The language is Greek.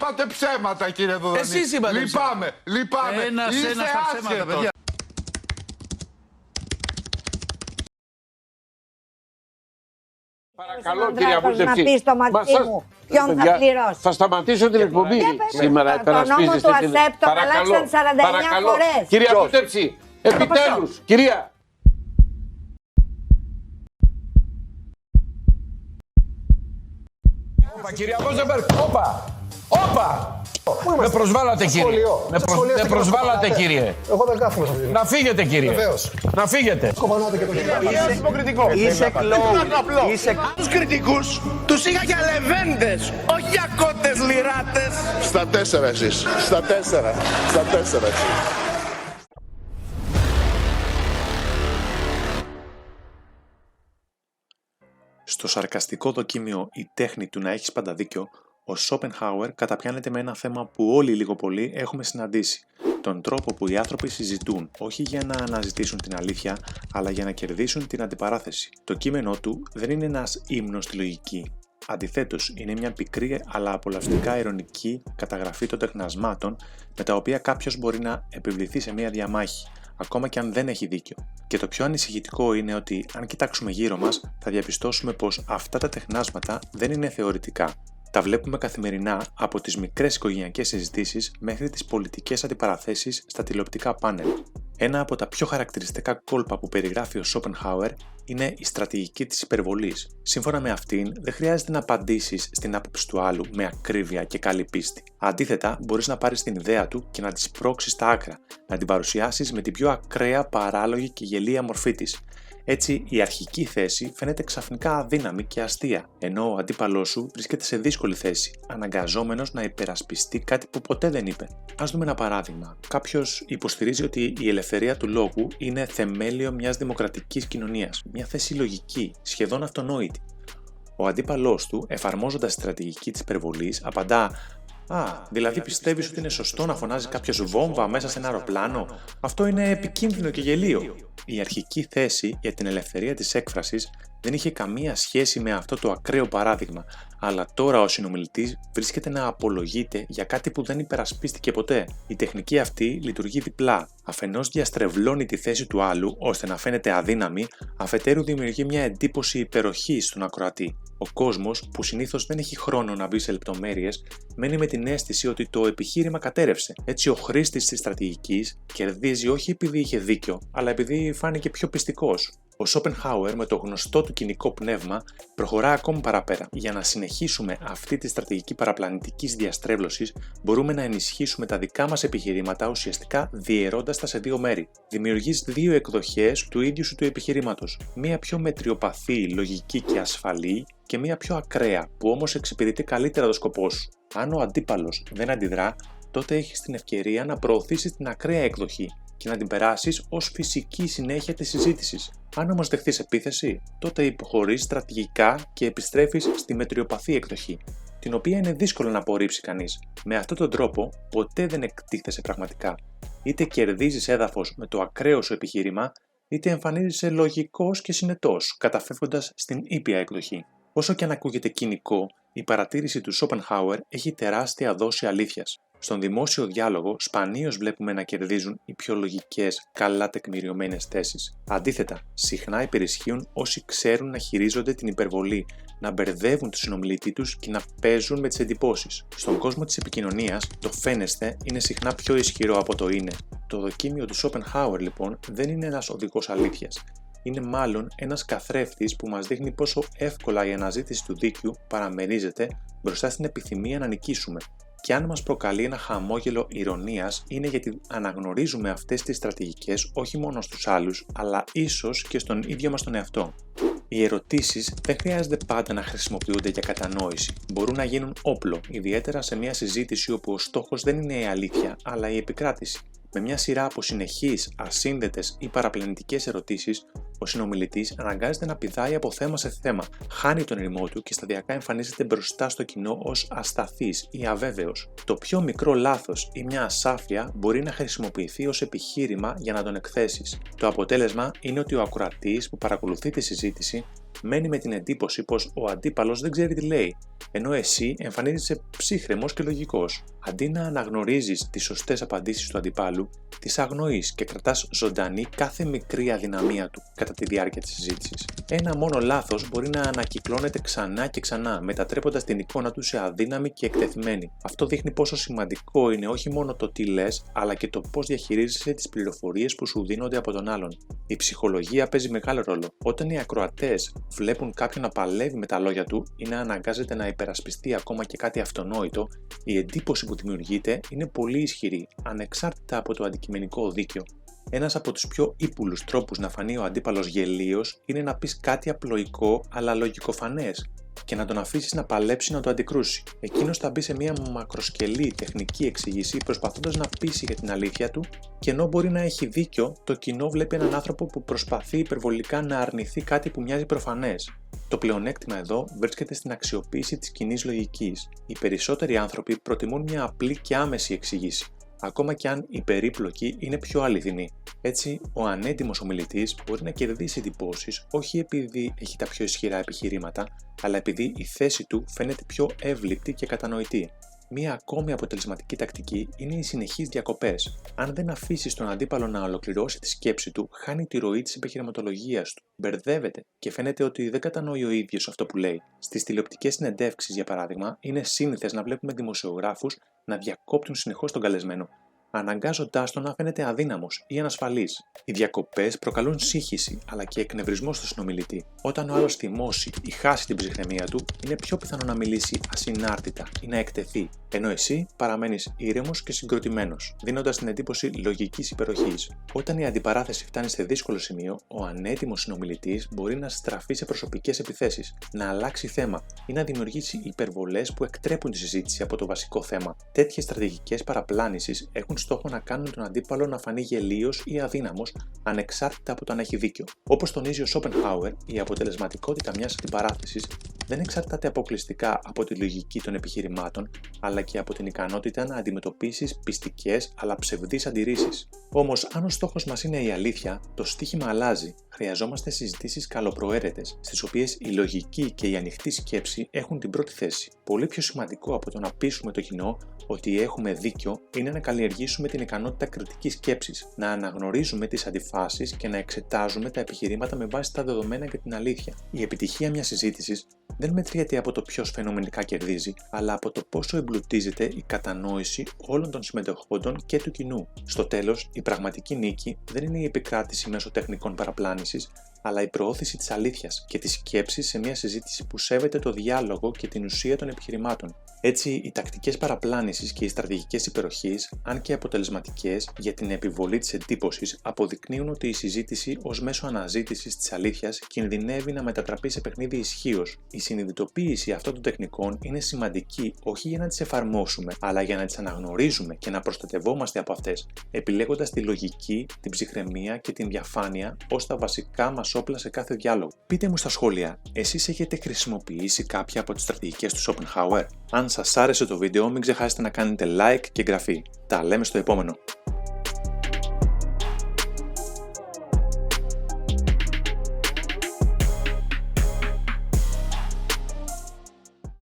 Είπατε ψέματα, κύριε Δουδονή. Εσείς είπατε Λυπάμαι. Ένα στα ψέματα, παιδιά. Παρακαλώ, κύριε Βουλευτή. Να πει στο Μαξίμου ποιον θα πληρώσει. Θα σταματήσω την εκπομπή σήμερα. Το νόμο του ΑΣΕΠ τον αλλάξαν 49 φορές. Κυρία Βουλευτή, επιτέλους, κυρία. Κυρία Βόζεμπεργκ, όπα! Με προσβάλατε, κύριε. Με προσβάλατε, κύριε. Εγώ δεν κάθομαι σε αυτή. Να φύγετε, κύριε. Βεβαίως. Να φύγετε. Σκοπανάτε και το Είσαι Είσαι κλόουν. Είσαι... Τους κριτικούς τους είχα για λεβέντες, όχι για κότες λιράτες. Στα 4 εσείς. Στα 4 εσείς. Στο σαρκαστικό δοκίμιο «Η τέχνη του να έχεις πάντα δίκιο», ο Σόπενχάουερ καταπιάνεται με ένα θέμα που όλοι λίγο πολύ έχουμε συναντήσει. Τον τρόπο που οι άνθρωποι συζητούν, όχι για να αναζητήσουν την αλήθεια, αλλά για να κερδίσουν την αντιπαράθεση. Το κείμενό του δεν είναι ένας ύμνος στη λογική. Αντιθέτως, είναι μια πικρή αλλά απολαυστικά ειρωνική καταγραφή των τεχνασμάτων με τα οποία κάποιος μπορεί να επιβληθεί σε μια διαμάχη, ακόμα και αν δεν έχει δίκιο. Και το πιο ανησυχητικό είναι ότι, αν κοιτάξουμε γύρω μας, θα διαπιστώσουμε πως αυτά τα τεχνάσματα δεν είναι θεωρητικά. Τα βλέπουμε καθημερινά από τις μικρές οικογενειακές συζητήσεις μέχρι τις πολιτικές αντιπαραθέσεις στα τηλεοπτικά πάνελ. Ένα από τα πιο χαρακτηριστικά κόλπα που περιγράφει ο Σόπενχάουερ είναι η στρατηγική της υπερβολής. Σύμφωνα με αυτήν, δεν χρειάζεται να απαντήσεις στην άποψη του άλλου με ακρίβεια και καλή πίστη. Αντίθετα, μπορείς να πάρεις την ιδέα του και να τη σπρώξεις στα άκρα, να την παρουσιάσεις με την πιο ακραία, παράλογη και γελία μορφή της. Έτσι, η αρχική θέση φαίνεται ξαφνικά αδύναμη και αστεία, ενώ ο αντίπαλός σου βρίσκεται σε δύσκολη θέση, αναγκαζόμενος να υπερασπιστεί κάτι που ποτέ δεν είπε. Ας δούμε ένα παράδειγμα. Κάποιος υποστηρίζει ότι η ελευθερία του λόγου είναι θεμέλιο μιας δημοκρατικής κοινωνίας, μια θέση λογική, σχεδόν αυτονόητη. Ο αντίπαλός του, εφαρμόζοντας τη στρατηγική της υπερβολής, απαντά: δηλαδή πιστεύεις ότι είναι σωστό να φωνάζει κάποιος βόμβα μέσα σε ένα αεροπλάνο? Αυτό είναι επικίνδυνο και γελίο. Η αρχική θέση για την ελευθερία της έκφρασης δεν είχε καμία σχέση με αυτό το ακραίο παράδειγμα, αλλά τώρα ο συνομιλητής βρίσκεται να απολογείται για κάτι που δεν υπερασπίστηκε ποτέ. Η τεχνική αυτή λειτουργεί διπλά. Αφενός διαστρεβλώνει τη θέση του άλλου ώστε να φαίνεται αδύναμη, αφετέρου δημιουργεί μια εντύπωση υπεροχής στον ακροατή. Ο κόσμος, που συνήθως δεν έχει χρόνο να μπει σε λεπτομέρειες, μένει με την αίσθηση ότι το επιχείρημα κατέρευσε. Έτσι, ο χρήστης της στρατηγικής κερδίζει όχι επειδή είχε δίκιο, αλλά επειδή φάνηκε πιο πιστικός. Ο Σόπενχάουερ, με το γνωστό του κοινικό πνεύμα, προχωρά ακόμη παραπέρα. Για να συνεχίσουμε αυτή τη στρατηγική παραπλανητικής διαστρέβλωσης, μπορούμε να ενισχύσουμε τα δικά μας επιχειρήματα ουσιαστικά διαιρώντας τα σε δύο μέρη. Δημιουργείς δύο εκδοχές του ίδιου σου του επιχειρήματος. Μία πιο μετριοπαθή, λογική και ασφαλή, και μία πιο ακραία, που όμως εξυπηρετεί καλύτερα το σκοπό σου. Αν ο αντίπαλος δεν αντιδρά, τότε έχεις την ευκαιρία να προωθήσεις την ακραία εκδοχή και να την περάσεις ως φυσική συνέχεια της συζήτησης. Αν όμως δεχθείς επίθεση, τότε υποχωρείς στρατηγικά και επιστρέφεις στη μετριοπαθή εκδοχή, την οποία είναι δύσκολο να απορρίψει κανείς. Με αυτόν τον τρόπο, ποτέ δεν εκτίθεσαι πραγματικά. Είτε κερδίζεις έδαφος με το ακραίο σου επιχείρημα, είτε εμφανίζεσαι λογικός και συνετός, καταφεύγοντας στην ήπια εκδοχή. Όσο και αν ακούγεται κοινικό, η παρατήρηση του Σόπενχάουερ έχει τεράστια δόση αλήθειας. Στον δημόσιο διάλογο σπανίως βλέπουμε να κερδίζουν οι πιο λογικές, καλά τεκμηριωμένες θέσεις. Αντίθετα, συχνά υπερισχύουν όσοι ξέρουν να χειρίζονται την υπερβολή, να μπερδεύουν τον συνομιλητή τους και να παίζουν με τις εντυπώσεις. Στον κόσμο της επικοινωνίας, το φαίνεστε είναι συχνά πιο ισχυρό από το είναι. Το δοκίμιο του Σόπενχάουερ, λοιπόν, δεν είναι ένας οδηγός αλήθειας. Είναι μάλλον ένας καθρέφτης που μας δείχνει πόσο εύκολα η αναζήτηση του δίκαιου παραμερίζεται μπροστά στην επιθυμία να νικήσουμε. Και αν μας προκαλεί ένα χαμόγελο ηρωνίας, είναι γιατί αναγνωρίζουμε αυτές τις στρατηγικές όχι μόνο στους άλλους, αλλά ίσως και στον ίδιο μας τον εαυτό. Οι ερωτήσεις δεν χρειάζεται πάντα να χρησιμοποιούνται για κατανόηση. Μπορούν να γίνουν όπλο, ιδιαίτερα σε μια συζήτηση όπου ο στόχος δεν είναι η αλήθεια, αλλά η επικράτηση. Με μια σειρά από συνεχείς, ασύνδετες ή παραπλανητικές ερωτήσεις, ο συνομιλητής αναγκάζεται να πηδάει από θέμα σε θέμα, χάνει τον ρυθμό του και σταδιακά εμφανίζεται μπροστά στο κοινό ως ασταθής ή αβέβαιος. Το πιο μικρό λάθος ή μια ασάφεια μπορεί να χρησιμοποιηθεί ως επιχείρημα για να τον εκθέσεις. Το αποτέλεσμα είναι ότι ο ακροατής που παρακολουθεί τη συζήτηση μένει με την εντύπωση πως ο αντίπαλος δεν ξέρει τι λέει ενώ εσύ εμφανίζεσαι ψύχρεμος και λογικός. Αντί να αναγνωρίζεις τις σωστές απαντήσεις του αντιπάλου, τις αγνοείς και κρατάς ζωντανή κάθε μικρή αδυναμία του κατά τη διάρκεια της συζήτησης. Ένα μόνο λάθος μπορεί να ανακυκλώνεται ξανά και ξανά, μετατρέποντας την εικόνα του σε αδύναμη και εκτεθειμένη. Αυτό δείχνει πόσο σημαντικό είναι όχι μόνο το τι λες, αλλά και το πώς διαχειρίζεσαι τις πληροφορίες που σου δίνονται από τον άλλον. Η ψυχολογία παίζει μεγάλο ρόλο. Όταν οι ακροατές βλέπουν κάποιον να παλεύει με τα λόγια του ή να αναγκάζεται να υπερασπιστεί ακόμα και κάτι αυτονόητο, η εντύπωση που δημιουργείται είναι πολύ ισχυρή, ανεξάρτητα από το αντικειμενικό δίκαιο. Ένας από τους πιο ύπουλους τρόπους να φανεί ο αντίπαλος γελίος είναι να πεις κάτι απλοϊκό αλλά λογικοφανές και να τον αφήσεις να παλέψει να το αντικρούσει. Εκείνος θα μπει σε μια μακροσκελή τεχνική εξήγηση προσπαθώντας να πείσει για την αλήθεια του, και ενώ μπορεί να έχει δίκιο, το κοινό βλέπει έναν άνθρωπο που προσπαθεί υπερβολικά να αρνηθεί κάτι που μοιάζει προφανές. Το πλεονέκτημα εδώ βρίσκεται στην αξιοποίηση της κοινής λογικής. Οι περισσότεροι άνθρωποι προτιμούν μια απλή και άμεση εξήγηση, ακόμα και αν η περίπλοκη είναι πιο αληθινή. Έτσι, ο ανέντιμος ομιλητής μπορεί να κερδίσει εντυπώσεις όχι επειδή έχει τα πιο ισχυρά επιχειρήματα, αλλά επειδή η θέση του φαίνεται πιο εύληπτη και κατανοητή. Μία ακόμη αποτελεσματική τακτική είναι οι συνεχείς διακοπές. Αν δεν αφήσεις τον αντίπαλο να ολοκληρώσει τη σκέψη του, χάνει τη ροή της επιχειρηματολογίας του, μπερδεύεται και φαίνεται ότι δεν κατανοεί ο ίδιος αυτό που λέει. Στις τηλεοπτικές συνεντεύξεις, για παράδειγμα, είναι σύνηθες να βλέπουμε δημοσιογράφους να διακόπτουν συνεχώς τον καλεσμένο, αναγκάζοντάς τον να φαίνεται αδύναμος ή ανασφαλής. Οι διακοπές προκαλούν σύγχυση αλλά και εκνευρισμό στο συνομιλητή. Όταν ο άλλος θυμώσει ή χάσει την ψυχραιμία του, είναι πιο πιθανό να μιλήσει ασυνάρτητα ή να εκτεθεί, ενώ εσύ παραμένεις ήρεμος και συγκροτημένος, δίνοντας την εντύπωση λογικής υπεροχής. Όταν η αντιπαράθεση φτάνει σε δύσκολο σημείο, ο ανέτοιμος συνομιλητής μπορεί να στραφεί σε προσωπικές επιθέσεις, να αλλάξει θέμα ή να δημιουργήσει υπερβολές που εκτρέπουν τη συζήτηση από το βασικό θέμα. Τέτοιες στρατηγικές παραπλάνησης έχουν στόχο να κάνουν τον αντίπαλο να φανεί γελίος ή αδύναμος, ανεξάρτητα από το αν έχει δίκιο. Όπως τονίζει ο Σόπενχάουερ, η αποτελεσματικότητα μιας αντιπαράθεσης δεν εξαρτάται αποκλειστικά από τη λογική των επιχειρημάτων, αλλά και από την ικανότητα να αντιμετωπίσεις πιστικές αλλά ψευδείς αντιρρήσεις. Όμως, αν ο στόχος μας είναι η αλήθεια, το στοίχημα αλλάζει. Χρειαζόμαστε συζητήσεις καλοπροαίρετες, στις οποίες η λογική και η ανοιχτή σκέψη έχουν την πρώτη θέση. Πολύ πιο σημαντικό από το να πείσουμε το κοινό ότι έχουμε δίκιο είναι να καλλιεργήσουμε την ικανότητα κριτικής σκέψης, να αναγνωρίζουμε τις αντιφάσεις και να εξετάζουμε τα επιχειρήματα με βάση τα δεδομένα και την αλήθεια. Η επιτυχία μιας συζήτησης δεν μετριέται από το ποιος φαινομενικά κερδίζει, αλλά από το πόσο εμπλουτίζεται η κατανόηση όλων των συμμετεχόντων και του κοινού. Στο τέλος, η πραγματική νίκη δεν είναι η επικράτηση μέσω τεχνικών παραπλάνησης, αλλά η προώθηση της αλήθειας και της σκέψης σε μια συζήτηση που σέβεται το διάλογο και την ουσία των επιχειρημάτων. Έτσι, οι τακτικές παραπλάνησης και οι στρατηγικές υπεροχής, αν και αποτελεσματικές για την επιβολή της εντύπωσης, αποδεικνύουν ότι η συζήτηση ως μέσο αναζήτησης της αλήθειας κινδυνεύει να μετατραπεί σε παιχνίδι ισχύος. Η συνειδητοποίηση αυτών των τεχνικών είναι σημαντική όχι για να τις εφαρμόσουμε, αλλά για να τις αναγνωρίζουμε και να προστατευόμαστε από αυτές, επιλέγοντας τη λογική, την ψυχραιμία και την διαφάνεια ως τα βασικά μας όπλα σε κάθε διάλογο. Πείτε μου στα σχόλια, εσείς έχετε χρησιμοποιήσει κάποια από τις στρατηγικές του Σόπενχάουερ? Αν σας άρεσε το βίντεο, μην ξεχάσετε να κάνετε like και εγγραφή. Τα λέμε στο επόμενο.